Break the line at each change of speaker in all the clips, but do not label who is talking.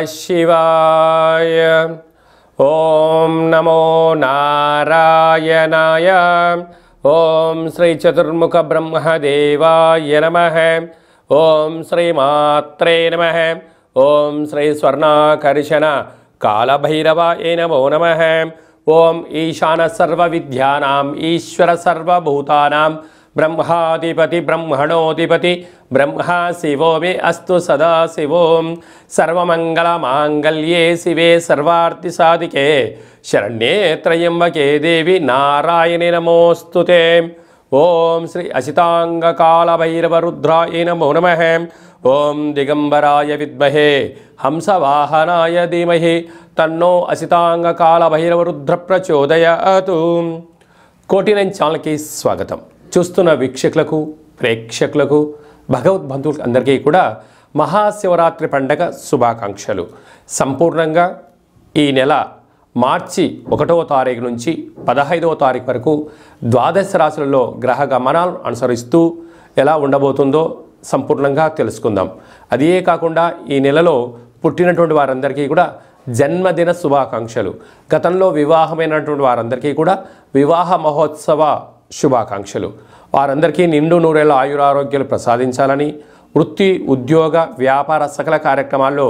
शिवाय। ओम नमो नारायणाय। ओम श्री चतुर्मुख ब्रह्मदेवाय नमः। ओम श्री मात्रे नमः। ओम श्री स्वर्णाकर्षण कालभैरवाय नमो नमः। ओम ईशान सर्वविद्यानां ईश्वर सर्वभूतानां ब्रह्माधिपति ब्रह्मणोधिपति ब्रह्मा शिवो मे अस्तु सदा शिवों। सर्वमंगलमांगल्ये शिवे सर्वार्थिसाधिके शरण्ये त्र्यंबके देवी नारायणे नमोस्तुते। ओम श्री असितांग कालभैरवरुद्राय नमो नमः। ओम दिगंबराय विद्महे हंसवाहनाय धीमहि तन्नो असितांग कालभैरवरुद्र प्रचोदयातु। కోటి9 ఛానల్కి స్వాగతం। చూస్తున్న వీక్షకులకు ప్రేక్షకులకు భగవద్బంధువులకు అందరికీ కూడా మహాశివరాత్రి పండగ శుభాకాంక్షలు। సంపూర్ణంగా ఈ నెల మార్చి 1వ తారీఖు నుంచి 15వ తారీఖు వరకు ద్వాదశ రాశులలో గ్రహ గమనాలు అనుసరిస్తూ ఎలా ఉండబోతుందో సంపూర్ణంగా తెలుసుకుందాం। అదే కాకుండా ఈ నెలలో పుట్టినటువంటి వారందరికీ కూడా జన్మదిన శుభాకాంక్షలు। గతంలో వివాహమైనటువంటి వారందరికీ కూడా వివాహ మహోత్సవ శుభాకాంక్షలు। వారందరికీ నిండు నూరేళ్ల ఆయురారోగ్యాలు ప్రసాదించాలని, వృత్తి ఉద్యోగ వ్యాపార సకల కార్యక్రమాల్లో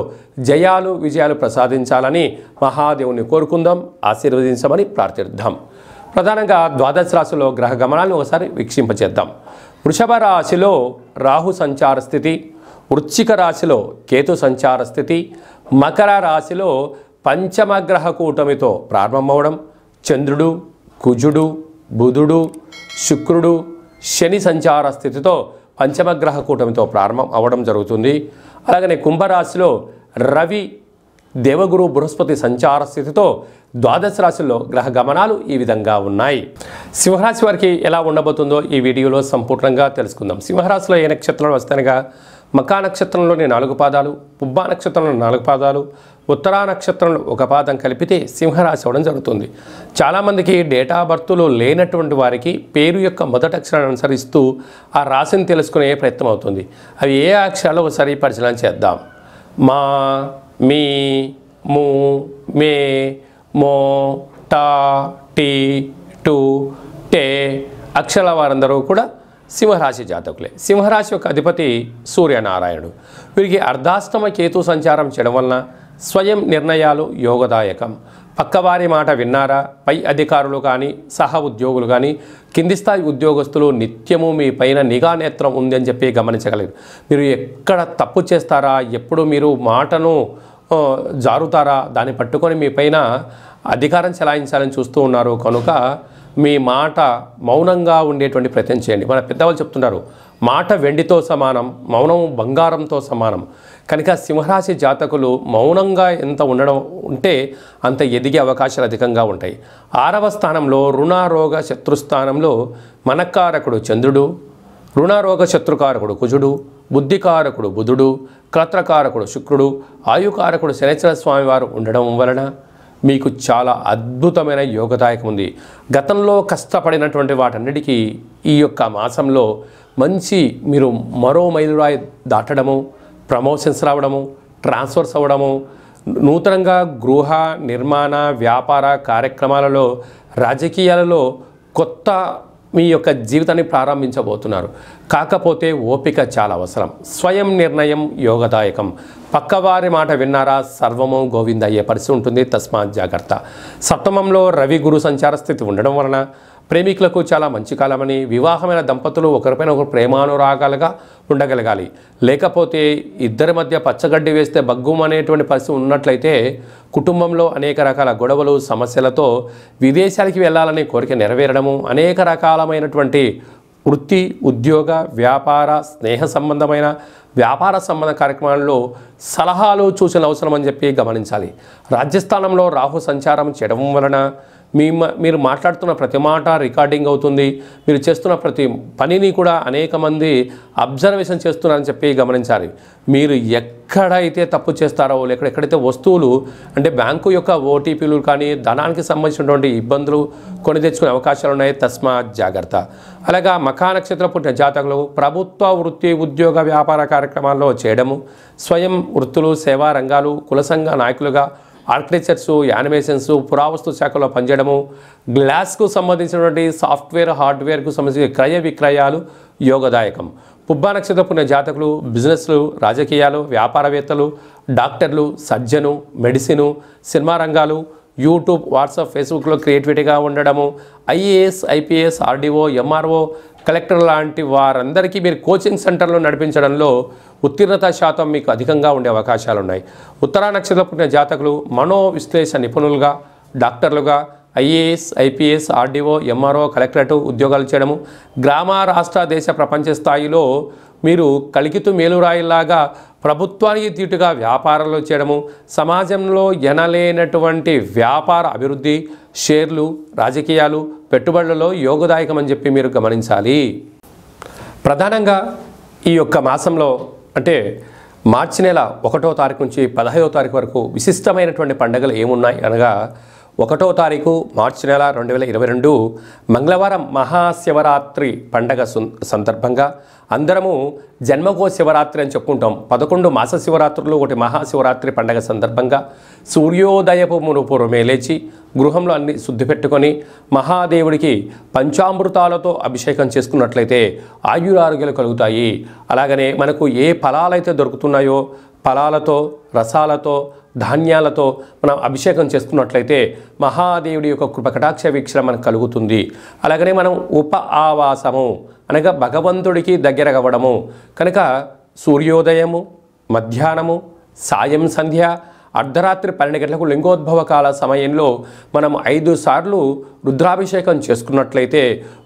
జయాలు విజయాలు ప్రసాదించాలని మహాదేవుని కోరుకుందాం, ఆశీర్వదించమని ప్రార్థిద్దాం। ప్రధానంగా ద్వాదశ రాశిలో గ్రహ గమనాలను ఒకసారి వీక్షింపచేద్దాం। వృషభ రాశిలో రాహు సంచార స్థితి, వృశ్చిక రాశిలో కేతు సంచార స్థితి, మకర రాశిలో పంచమగ్రహ కూటమితో ప్రారంభమవడం, చంద్రుడు కుజుడు బుధుడు శుక్రుడు శని సంచార స్థితితో పంచమగ్రహ కూటమితో ప్రారంభం అవ్వడం జరుగుతుంది। అలాగనే కుంభరాశిలో రవి దేవగురు బృహస్పతి సంచార స్థితితో ద్వాదశ రాశుల్లో గ్రహ గమనాలు ఈ విధంగా ఉన్నాయి। సింహరాశి వారికి ఎలా ఉండబోతుందో ఈ వీడియోలో సంపూర్ణంగా తెలుసుకుందాం। సింహరాశిలో ఏ నక్షత్రాలు వస్తాయనగా మకా నక్షత్రంలోని 4 పాదాలు, పుబ్బా నక్షత్రంలో 4 పాదాలు, ఉత్తరా నక్షత్రంలో 1 పాదం కలిపితే సింహరాశి అవ్వడం జరుగుతుంది। చాలామందికి డేటా బర్త్లో లేనటువంటి వారికి పేరు యొక్క మొదటి అక్షరాన్ని అనుసరిస్తూ ఆ రాశిని తెలుసుకునే ప్రయత్నం అవుతుంది। అవి ఏ అక్షరాలు ఒకసారి పరిశీలన చేద్దాం। మా, మీ, ము, మే, మో, టా, టీ, టు, టే అక్షరాల వారందరూ కూడా సింహరాశి జాతకులే। సింహరాశి యొక్క అధిపతి సూర్యనారాయణుడు। వీరికి అర్ధాష్టమ కేతు సంచారం చేయడం వలన స్వయం నిర్ణయాలు యోగదాయకం। పక్కవారి మాట విన్నారా? పై అధికారులు కానీ సహ ఉద్యోగులు కానీ కింది స్థాయి ఉద్యోగస్తులు నిత్యము మీ పైన నిఘా నేత్రం ఉంది అని చెప్పి గమనించగలరు। మీరు ఎక్కడ తప్పు చేస్తారా, ఎప్పుడు మీరు మాటను జారుతారా, దాన్ని పట్టుకొని మీ పైన అధికారం చెలాయించాలని చూస్తూ ఉన్నారు కనుక మీ మాట మౌనంగా ఉండేటువంటి ప్రయత్నం చేయండి। మన పెద్దవాళ్ళు చెప్తున్నారు, మాట వెండితో సమానం, మౌనం బంగారంతో సమానం। కనుక సింహరాశి జాతకులు మౌనంగా ఎంత ఉండడం ఉంటే అంత ఎదిగే అవకాశాలు అధికంగా ఉంటాయి। 6వ స్థానంలో రుణారోగ శత్రుస్థానంలో మనకారకుడు చంద్రుడు, రుణారోగ శత్రుకారకుడు కుజుడు, బుద్ధికారకుడు బుధుడు, క్లత్రకారకుడు శుక్రుడు, ఆయుకారకుడు శనేశ్వర స్వామి వారు ఉండడం వలన మీకు చాలా అద్భుతమైన యోగదాయకం ఉంది। గతంలో కష్టపడినటువంటి వాటన్నిటికీ ఈ యొక్క మాసంలో మంచి మీరు మరో మైలురాయి దాటడము, ప్రమోషన్స్ రావడము, ట్రాన్స్ఫర్స్ అవ్వడము, నూతనంగా గృహ నిర్మాణ వ్యాపార కార్యక్రమాలలో రాజకీయాలలో కొత్త మీ యొక్క జీవితాన్ని ప్రారంభించబోతున్నారు। కాకపోతే ఓపిక చాలా అవసరం। స్వయం నిర్ణయం యోగదాయకం। పక్కవారి మాట విన్నారా సర్వము గోవింద అయ్యే పరిస్థితి ఉంటుంది, తస్మాత్ జాగ్రత్త। సప్తమంలో రవి గురు సంచార స్థితి ఉండడం వలన ప్రేమికులకు చాలా మంచి కాలమని, వివాహమైన దంపతులు ఒకరిపైన ఒకరు ప్రేమానురాగాలుగా ఉండగలగాలి। లేకపోతే ఇద్దరి మధ్య పచ్చగడ్డి వేస్తే బగ్గుమనేటువంటి పరిస్థితి ఉన్నట్లయితే కుటుంబంలో అనేక రకాల గొడవలు సమస్యలతో విదేశాలకి వెళ్ళాలనే కోరిక నెరవేరడము, అనేక రకాలమైనటువంటి వృత్తి ఉద్యోగ వ్యాపార స్నేహ సంబంధమైన వ్యాపార సంబంధ కార్యక్రమాల్లో సలహాలు సూచనలు అవసరం అని చెప్పి గమనించాలి। రాజ్యస్థానంలో రాహు సంచారం చేయడం వలన మీరు మాట్లాడుతున్న ప్రతి మాట రికార్డింగ్ అవుతుంది. మీరు చేస్తున్న ప్రతి పనిని కూడా అనేక మంది అబ్జర్వేషన్ చేస్తున్నారని చెప్పి గమనించాలి. మీరు ఎక్కడైతే తప్పు చేస్తారో, లేక ఎక్కడైతే వస్తువులు అంటే బ్యాంకు యొక్క ఓటీపీలు కానీ ధనానికి సంబంధించినటువంటి ఇబ్బందులు కొని తెచ్చుకునే అవకాశాలు ఉన్నాయి. తస్మాత్ జాగ్రత్త. అలాగా మఖా నక్షత్ర పుట్టిన జాతకులు ప్రభుత్వ వృత్తి ఉద్యోగ వ్యాపార కార్యక్రమాల్లో చేయడము, స్వయం వృత్తులు సేవా రంగాలు కుల సంఘ నాయకులుగా ఆర్కిటెక్చర్స్ యానిమేషన్స్ పురావస్తు శాఖలో పనిచేయడము, గ్లాస్కు సంబంధించినటువంటి సాఫ్ట్వేర్ హార్డ్వేర్కు సంబంధించిన క్రయ విక్రయాలు యోగదాయకం. పుబ్బా నక్షత్ర పుణ్య జాతకులు బిజినెస్లు రాజకీయాలు వ్యాపారవేత్తలు డాక్టర్లు సర్జను మెడిసిను సినిమా రంగాలు యూట్యూబ్ వాట్సాప్ ఫేస్బుక్లో క్రియేటివిటీగా ఉండడము, IAS IPS RDO MRO collector లాంటి వారందరికీ మీరు కోచింగ్ సెంటర్లో నడిపించడంలో ఉత్తీర్ణత శాతం మీకు అధికంగా ఉండే అవకాశాలు ఉన్నాయి. ఉత్తరా నక్షత్ర పుట్టిన జాతకులు మనో విశ్లేషణ నిపుణులుగా డాక్టర్లుగా IAS IPS RDO MRO collectorate ఉద్యోగాలు చేయడము, గ్రామ రాష్ట్ర దేశ ప్రపంచ స్థాయిలో మీరు కలికితు మేలురాయిలాగా ప్రభుత్వానికి తీటుగా వ్యాపారాలు చేయడము, సమాజంలో ఎనలేనటువంటి వ్యాపార అభివృద్ధి షేర్లు రాజకీయాలు పెట్టుబడులలో యోగదాయకమని చెప్పి మీరు గమనించాలి. ప్రధానంగా ఈ యొక్క మాసంలో అంటే మార్చి నెల 1వ తారీఖు నుంచి 15వ తారీఖు వరకు విశిష్టమైనటువంటి పండుగలు ఏమున్నాయి అనగా 1వ తారీఖు మార్చి నెల 2022 మంగళవారం మహాశివరాత్రి పండగ సందర్భంగా అందరము జన్మకో శివరాత్రి అని చెప్పుకుంటాం. 11 మాస శివరాత్రులు ఒకటి మహాశివరాత్రి పండగ సందర్భంగా సూర్యోదయపు మునుపురమే లేచి గృహంలో అన్ని శుద్ధి పెట్టుకొని మహాదేవుడికి పంచామృతాలతో అభిషేకం చేసుకున్నట్లయితే ఆయురారోగ్యాలు కలుగుతాయి. అలాగనే మనకు ఏ ఫలాలైతే దొరుకుతున్నాయో ఫలాలతో రసాలతో ధాన్యాలతో మనం అభిషేకం చేసుకున్నట్లయితే మహాదేవుడి యొక్క కృపకటాక్ష వీక్షణ మనకు కలుగుతుంది. అలాగనే మనం ఉప ఆవాసము అనగా భగవంతుడికి దగ్గర అవ్వడము కనుక సూర్యోదయము మధ్యాహ్నము సాయం సంధ్య అర్ధరాత్రి 12 గంటలకు లింగోద్భవ కాల సమయంలో మనం 5 సార్లు రుద్రాభిషేకం చేసుకున్నట్లయితే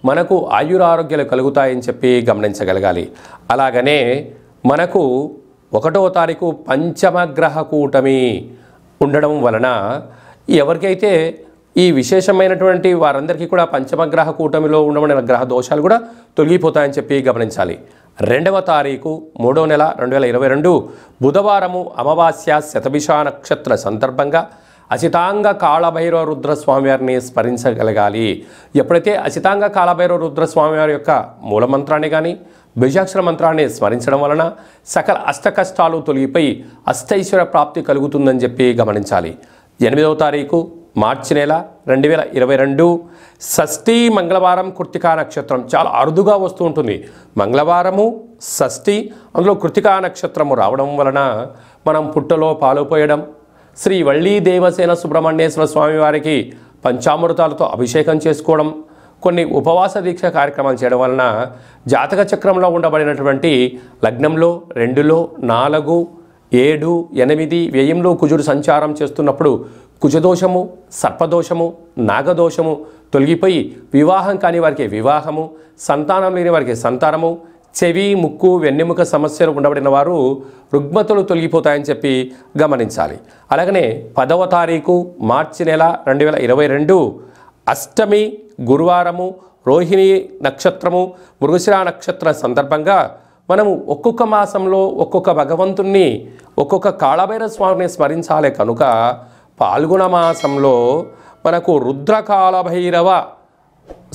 మనకు ఆయురారోగ్యాలు కలుగుతాయని చెప్పి గమనించగలగాలి. అలాగనే మనకు 1వ తారీఖు పంచమగ్రహ కూటమి ఉండడం వలన ఎవరికైతే ఈ విశేషమైనటువంటి వారందరికీ కూడా పంచమగ్రహ కూటమిలో ఉండబడిన గ్రహ దోషాలు కూడా తొలగిపోతాయని చెప్పి గమనించాలి. 2వ తారీఖు 3వ నెల 2022 బుధవారము అమావాస్య శతభిష నక్షత్ర సందర్భంగా అసితాంగ కాళభైరవ రుద్రస్వామివారిని స్మరించగలగాలి. ఎప్పుడైతే అసితాంగ కాళభైరవ రుద్రస్వామివారి యొక్క మూలమంత్రాన్ని కానీ బీజాక్షర మంత్రాన్ని స్మరించడం వలన సకల అష్టకష్టాలు తొలగిపోయి అష్టైశ్వర్య ప్రాప్తి కలుగుతుందని చెప్పి గమనించాలి. 8వ తారీఖు మార్చి నెల 2022 షష్ఠి మంగళవారం కృత్తికా నక్షత్రం చాలా అరుదుగా వస్తూ ఉంటుంది. మంగళవారము షష్ఠి అందులో కృత్తికా నక్షత్రము రావడం వలన మనం పుట్టలో పాలు పోయడం శ్రీ వళ్ళీ దేవసేన సుబ్రహ్మణ్యేశ్వర స్వామి వారికి పంచామృతాలతో అభిషేకం చేసుకోవడం కొన్ని ఉపవాస దీక్ష కార్యక్రమాలు చేయడం వలన జాతక చక్రంలో ఉండబడినటువంటి లగ్నంలో 2లో 4 7 8 వ్యయంలో కుజుడు సంచారం చేస్తున్నప్పుడు కుజదోషము సర్పదోషము నాగదోషము తొలగిపోయి వివాహం కాని వారికి వివాహము సంతానం లేని వారికి సంతానము చెవి ముక్కు వెన్నెముక సమస్యలు ఉండబడిన వారు రుగ్మతలు తొలగిపోతాయని చెప్పి గమనించాలి. అలాగనే 10వ తారీఖు మార్చి నెల 2022 అష్టమి గురువారము రోహిణి నక్షత్రము మృగశిర నక్షత్ర సందర్భంగా మనము ఒక్కొక్క మాసంలో ఒక్కొక్క భగవంతుణ్ణి ఒక్కొక్క కాళభైరవ స్వామిని స్మరించాలి. కనుక పాల్గొన మాసంలో మనకు రుద్రకాళభైరవ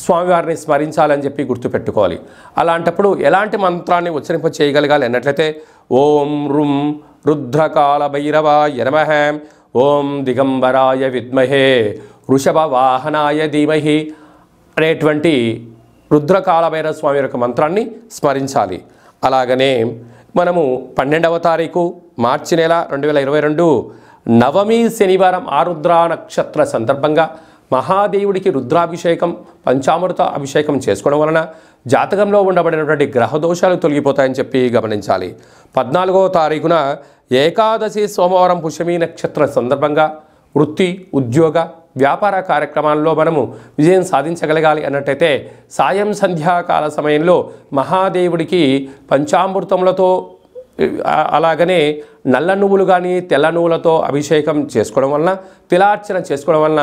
స్వామివారిని స్మరించాలని చెప్పి గుర్తుపెట్టుకోవాలి. అలాంటప్పుడు ఎలాంటి మంత్రాన్ని ఉచ్చరింప చేయగలగాలి అన్నట్లయితే ఓం రుం రుద్రకాళభైరవాయ నమః, ఓం దిగంబరాయ విద్మహే వృషభ వాహనాయ ధీమహి అనేటువంటి రుద్రకాళభైరవ స్వామి యొక్క మంత్రాన్ని స్మరించాలి. అలాగనే మనము 12వ తారీఖు మార్చి నెల 2022 నవమి శనివారం ఆరుద్ర నక్షత్ర సందర్భంగా మహాదేవుడికి రుద్రాభిషేకం పంచామృత అభిషేకం చేసుకోవడం వలన జాతకంలో ఉండబడినటువంటి గ్రహదోషాలు తొలగిపోతాయని చెప్పి గమనించాలి. 14వ తారీఖున ఏకాదశి సోమవారం పుష్యమి నక్షత్ర సందర్భంగా వృత్తి ఉద్యోగ వ్యాపార కార్యక్రమాల్లో మనము విజయం సాధించగలగాలి అన్నట్టయితే సాయం సంధ్యాకాల సమయంలో మహాదేవుడికి పంచామృతములతో అలాగనే నల్ల నువ్వులు కానీ తెల్ల నువ్వులతో అభిషేకం చేసుకోవడం వలన, తిలార్చన చేసుకోవడం వలన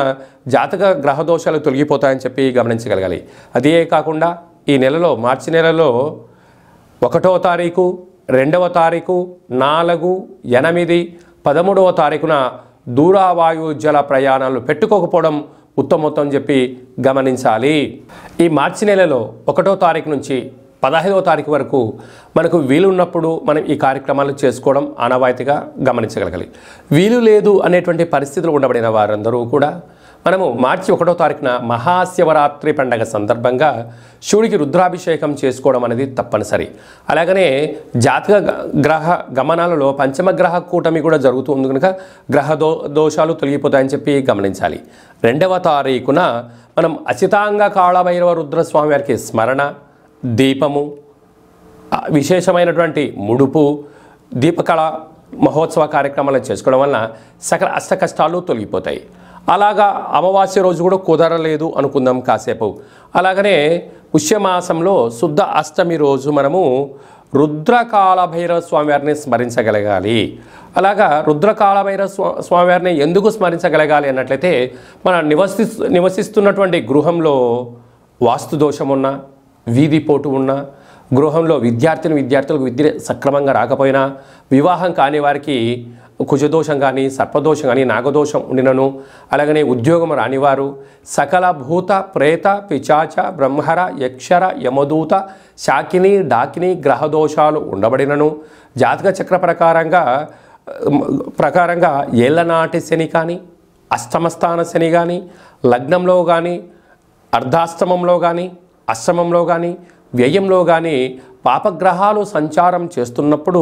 జాతక గ్రహదోషాలు తొలగిపోతాయని చెప్పి గమనించగలగాలి. అదే కాకుండా ఈ నెలలో, మార్చి నెలలో 1వ తారీఖు, 2వ తారీఖు, 4, 8, 13వ తారీఖున దూరవాయుజల ప్రయాణాలు పెట్టుకోకపోవడం ఉత్తమోత్తం అని చెప్పి గమనించాలి. ఈ మార్చి నెలలో 1వ తారీఖు నుంచి 15వ తారీఖు వరకు మనకు వీలున్నప్పుడు మనం ఈ కార్యక్రమాలు చేసుకోవడం ఆనవాయితీగా గమనించగలగాలి. వీలు లేదు అనేటువంటి పరిస్థితులు ఉండబడిన వారందరూ కూడా మనము మార్చి 1వ తారీఖున మహాశివరాత్రి పండగ సందర్భంగా శివుడికి రుద్రాభిషేకం చేసుకోవడం అనేది తప్పనిసరి. అలాగనే జాతక గ్రహ గమనాలలో పంచమగ్రహ కూటమి కూడా జరుగుతుంది కనుక గ్రహ దోషాలు తొలగిపోతాయని చెప్పి గమనించాలి. 2వ తారీఖున మనం అసితాంగ కాళభైరవ రుద్రస్వామి వారికి స్మరణ, దీపము, విశేషమైనటువంటి ముడుపు, దీపకళ మహోత్సవ కార్యక్రమాలు చేసుకోవడం వలన సకల అష్ట కష్టాలు తొలగిపోతాయి. అలాగా అమావాస్య రోజు కూడా కుదరలేదు అనుకుందాం కాసేపు. అలాగనే పుష్యమాసంలో శుద్ధ అష్టమి రోజు మనము రుద్రకాళభైరవ స్వామివారిని స్మరించగలగాలి. అలాగా రుద్రకాళభైరవ స్వామివారిని ఎందుకు స్మరించగలగాలి అన్నట్లయితే, మన నివసిస్తున్నటువంటి గృహంలో వాస్తు దోషం ఉన్నా, వీధిపోటు ఉన్నా, గృహంలో విద్యార్థులకు విద్య సక్రమంగా రాకపోయినా, వివాహం కాని వారికి కుజదోషం కానీ, సర్పదోషం కానీ, నాగదోషం ఉండినను, అలాగనే ఉద్యోగం రానివారు, సకల భూత ప్రేత పిచాచ బ్రహ్మర యక్షర యమదూత శాకిని డాకిని గ్రహదోషాలు ఉండబడినను, జాతక చక్ర ప్రకారంగా ఏళ్ళనాటి శని కానీ, అష్టమస్థాన శని కానీ, లగ్నంలో కానీ, అర్ధాష్టమంలో కానీ, అష్టమంలో కానీ, వ్యయంలో కానీ పాపగ్రహాలు సంచారం చేస్తున్నప్పుడు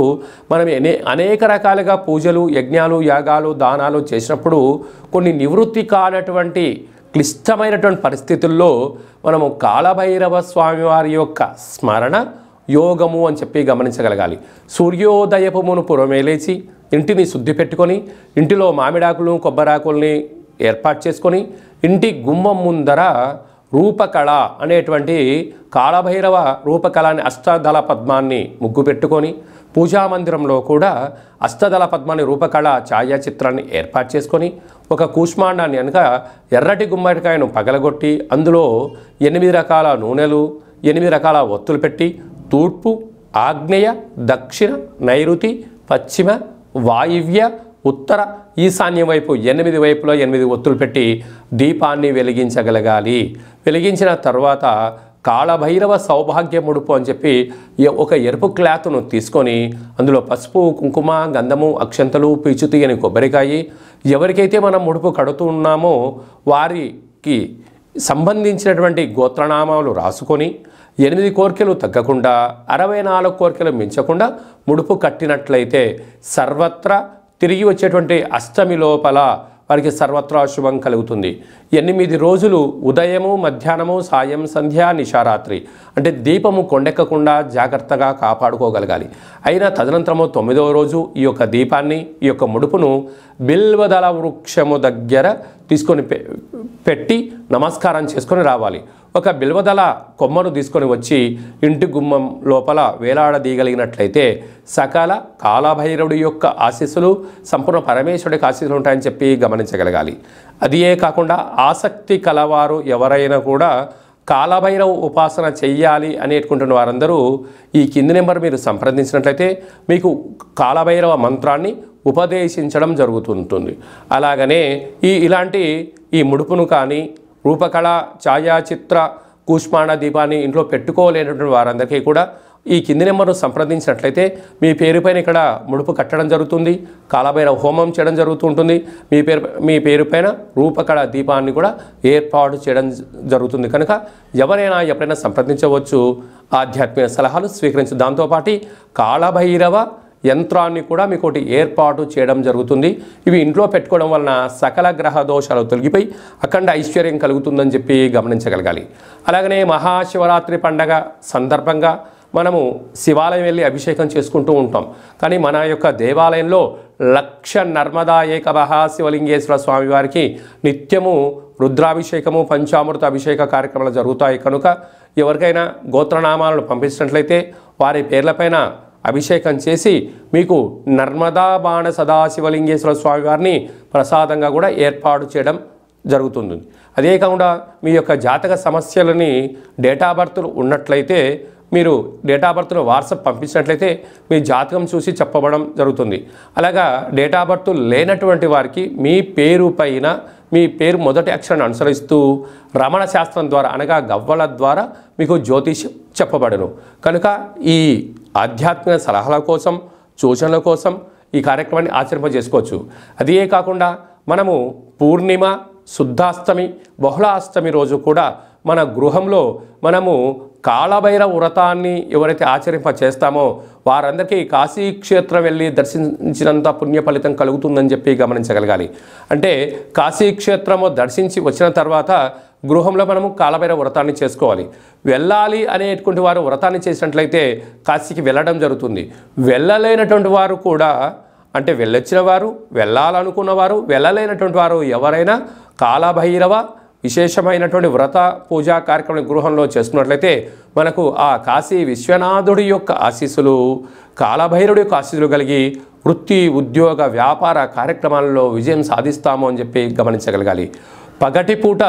మనం అనేక రకాలుగా పూజలు, యజ్ఞాలు, యాగాలు, దానాలు చేసినప్పుడు కొన్ని నివృత్తి కానటువంటి క్లిష్టమైనటువంటి పరిస్థితుల్లో మనము కాళభైరవ స్వామివారి యొక్క స్మరణ యోగము అని చెప్పి గమనించగలగాలి. సూర్యోదయపు మునుపు పురమేలేచి ఇంటిని శుద్ధి పెట్టుకొని, ఇంటిలో మామిడాకులను, కొబ్బరాకుల్ని ఏర్పాటు చేసుకొని, ఇంటి గుమ్మం ముందర రూపకళ అనేటువంటి కాళభైరవ రూపకళని అష్టదళ పద్మాన్ని ముగ్గు పెట్టుకొని, పూజామందిరంలో కూడా అష్టదళ పద్మాన్ని రూపకళ ఛాయాచిత్రాన్ని ఏర్పాటు చేసుకొని, ఒక కూష్మాండాన్ని అనగా ఎర్రటి గుమ్మడికాయను పగలగొట్టి అందులో 8 రకాల నూనెలు, 8 రకాల ఒత్తులు పెట్టి తూర్పు, ఆగ్నేయ, దక్షిణ, నైరుతి, పశ్చిమ, వాయువ్య, ఉత్తర, ఈశాన్య వైపు 8 వైపులో 8 ఒత్తులు పెట్టి దీపాన్ని వెలిగించగలగాలి. వెలిగించిన తర్వాత కాళభైరవ సౌభాగ్య ముడుపు అని చెప్పి ఒక ఎరుపు క్లాత్ను తీసుకొని అందులో పసుపు, కుంకుమ, గంధము, అక్షంతలు, పీచు తీయని కొబ్బరికాయ, ఎవరికైతే మనం ముడుపు కడుతూ ఉన్నామో వారికి సంబంధించినటువంటి గోత్రనామాలు రాసుకొని 8 కోరికలు తగ్గకుండా 64 కోరికలు మించకుండా ముడుపు కట్టినట్లయితే సర్వత్రా తిరిగి వచ్చేటువంటి అష్టమి లోపల వారికి సర్వత్రా శుభం కలుగుతుంది. 8 రోజులు ఉదయము, మధ్యాహ్నము, సాయం, సంధ్య, నిశారాత్రి అంటే దీపము కొండెక్కకుండా జాగ్రత్తగా కాపాడుకోగలగాలి. అయినా తదనంతరము 9వ రోజు ఈ యొక్క దీపాన్ని, ఈ యొక్క ముడుపును బిల్వదళ వృక్షము దగ్గర తీసుకొని పెట్టి నమస్కారం చేసుకొని రావాలి. ఒక బిల్వదళ కొమ్మను తీసుకొని వచ్చి ఇంటి గుమ్మం లోపల వేలాడదీయగలిగినట్లయితే సకల కాళభైరవుడి యొక్క ఆశీస్సులు, సంపూర్ణ పరమేశ్వరుడికి ఆశీస్సులు ఉంటాయని చెప్పి గమనించగలగాలి. అదియే కాకుండా ఆసక్తి కలవారు ఎవరైనా కూడా కాళభైరవ ఉపాసన చెయ్యాలి అనేటుకుంటున్న వారందరూ ఈ కింది నెంబర్ మీరు సంప్రదించినట్లయితే మీకు కాళభైరవ మంత్రాన్ని ఉపదేశించడం జరుగుతుంటుంది. అలాగనే ఇలాంటి ఈ ముడుపును కానీ, రూపకళ ఛాయాచిత్ర కూష్మాండ దీపాన్ని ఇంట్లో పెట్టుకోలేనటువంటి వారందరికీ కూడా ఈ కింది నెంబర్ను సంప్రదించినట్లయితే మీ పేరుపైన ఇక్కడ ముడుపు కట్టడం జరుగుతుంది. కాళభైరవ హోమం చేయడం జరుగుతుంటుంది. మీ పేరుపైన రూపకళ దీపాన్ని కూడా ఏర్పాటు చేయడం జరుగుతుంది. కనుక ఎవరైనా ఎప్పుడైనా సంప్రదించవచ్చు, ఆధ్యాత్మిక సలహాలు స్వీకరించు. దాంతోపాటు కాళభైరవ యంత్రాన్ని కూడా మీకు ఒకటి ఏర్పాటు చేయడం జరుగుతుంది. ఇవి ఇంట్లో పెట్టుకోవడం వలన సకల గ్రహ దోషాలు తొలగిపోయి అఖండ ఐశ్వర్యం కలుగుతుందని చెప్పి గమనించగలగాలి. అలాగనే మహాశివరాత్రి పండగ సందర్భంగా మనము శివాలయం వెళ్ళి అభిషేకం చేసుకుంటూ ఉంటాం. కానీ మన యొక్క దేవాలయంలో లక్ష నర్మదా ఏకమహ శివలింగేశ్వర స్వామి వారికి నిత్యము రుద్రాభిషేకము, పంచామృత అభిషేక కార్యక్రమాలు జరుగుతాయి. కనుక ఎవరికైనా గోత్రనామాలను పంపించినట్లయితే వారి పేర్లపైన అభిషేకం చేసి మీకు నర్మదా బాణ సదాశివలింగేశ్వర స్వామి వారిని ప్రసాదంగా కూడా ఏర్పాటు చేయడం జరుగుతుంది. అదే కాకుండా మీ యొక్క జాతక సమస్యలని డేటా బర్త్లు ఉన్నట్లయితే మీరు డేటా బర్త్ను వాట్సాప్ పంపించినట్లయితే మీ జాతకం చూసి చెప్పబడడం జరుగుతుంది. అలాగా డేటా బర్త్ లేనటువంటి వారికి మీ పేరు పైన మీ పేరు మొదటి అక్షరాన్ని అనుసరిస్తూ రమణ శాస్త్రం ద్వారా అనగా గవ్వల ద్వారా మీకు జ్యోతిష్యం చెప్పబడను. కనుక ఈ ఆధ్యాత్మిక సలహాల కోసం సూచనల కోసం ఈ కార్యక్రమాన్ని ఆచరింపజేసుకోవచ్చు. అదే కాకుండా మనము పూర్ణిమ, శుద్ధాష్టమి, బహుళాష్టమి రోజు కూడా మన గృహంలో మనము కాళభైరవ వ్రతాన్ని ఎవరైతే ఆచరింప చేస్తామో వారందరికీ కాశీక్షేత్రం వెళ్ళి దర్శించినంత పుణ్య ఫలితం కలుగుతుందని చెప్పి గమనించగలగాలి. అంటే కాశీక్షేత్రము దర్శించి వచ్చిన తర్వాత గృహంలో మనము కాళభైరవ వ్రతాన్ని చేసుకోవాలి. వెళ్ళాలి అనేటువంటి వారు వ్రతాన్ని చేసినట్లయితే కాశీకి వెళ్ళడం జరుగుతుంది. వెళ్ళలేనటువంటి వారు కూడా అంటే వెళ్ళొచ్చిన వారు, వెళ్ళాలనుకున్నవారు, వెళ్ళలేనటువంటి వారు ఎవరైనా కాళభైరవ విశేషమైనటువంటి వ్రత పూజా కార్యక్రమం గృహంలో చేసుకున్నట్లయితే మనకు ఆ కాశీ విశ్వనాథుడి యొక్క ఆశీస్సులు, కాళభైరవుడి యొక్క ఆశీస్సులు కలిగి వృత్తి, ఉద్యోగ, వ్యాపార కార్యక్రమాల్లో విజయం సాధిస్తాము అని చెప్పి గమనించగలగాలి. పగటిపూట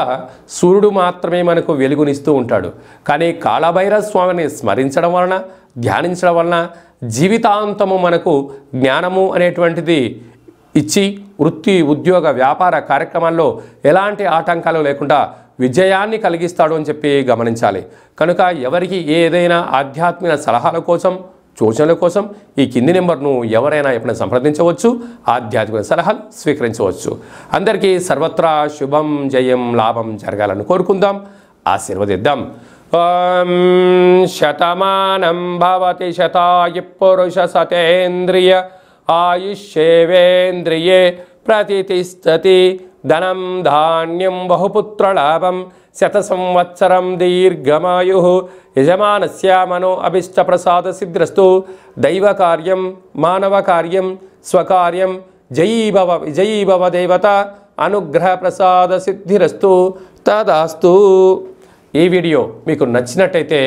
సూర్యుడు మాత్రమే మనకు వెలుగునిస్తూ ఉంటాడు. కానీ కాళభైరవ స్వామిని స్మరించడం వలన, ధ్యానించడం వలన జీవితాంతము మనకు జ్ఞానము అనేటువంటిది ఇచ్చి వృత్తి, ఉద్యోగ, వ్యాపార కార్యక్రమాల్లో ఎలాంటి ఆటంకాలు లేకుండా విజయాన్ని కలిగిస్తాడు అని చెప్పి గమనించాలి. కనుక ఎవరికి ఏదైనా ఆధ్యాత్మిక సలహాల కోసం, సూచనల కోసం ఈ కింది నెంబర్ను ఎవరైనా ఎప్పుడైనా సంప్రదించవచ్చు, ఆధ్యాత్మిక సలహాలు స్వీకరించవచ్చు. అందరికీ సర్వత్రా శుభం, జయం, లాభం జరగాలని కోరుకుందాం, ఆశీర్వదిద్దాం. ఓం శతమానం భవతి శతాయు పురుష సతేంద్రియ ఆయుష్యేవేంద్రియే ప్రతిష్టతి ధనం ధాన్యం బహుపుత్రలాభం శత సంవత్సరం దీర్ఘమాయు యజమానస్య మనో అభిష్టప్రసాద సిద్ధిరస్తు. దైవ కార్యం, మానవ కార్యం, స్వకార్యం జయీభవ విజయీభవ దేవత అనుగ్రహ ప్రసాద సిద్ధిరస్తు. తదాస్తు. ఈ వీడియో మీకు నచ్చినట్టయితే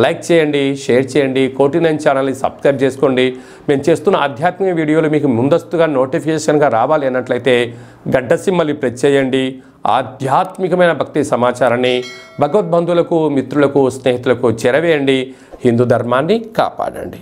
లైక్ చేయండి, షేర్ చేయండి, కోటి9 ఛానల్ని సబ్స్క్రైబ్ చేసుకోండి. మేము చేస్తున్న ఆధ్యాత్మిక వీడియోలు మీకు ముందస్తుగా నోటిఫికేషన్గా రావాలి అన్నట్లయితే గడ్డ సింబల్ని ప్రెస్ చేయండి. ఆధ్యాత్మికమైన భక్తి సమాచారాన్ని భగవద్బంధువులకు, మిత్రులకు, స్నేహితులకు చేరవేయండి. హిందూ ధర్మాన్ని కాపాడండి.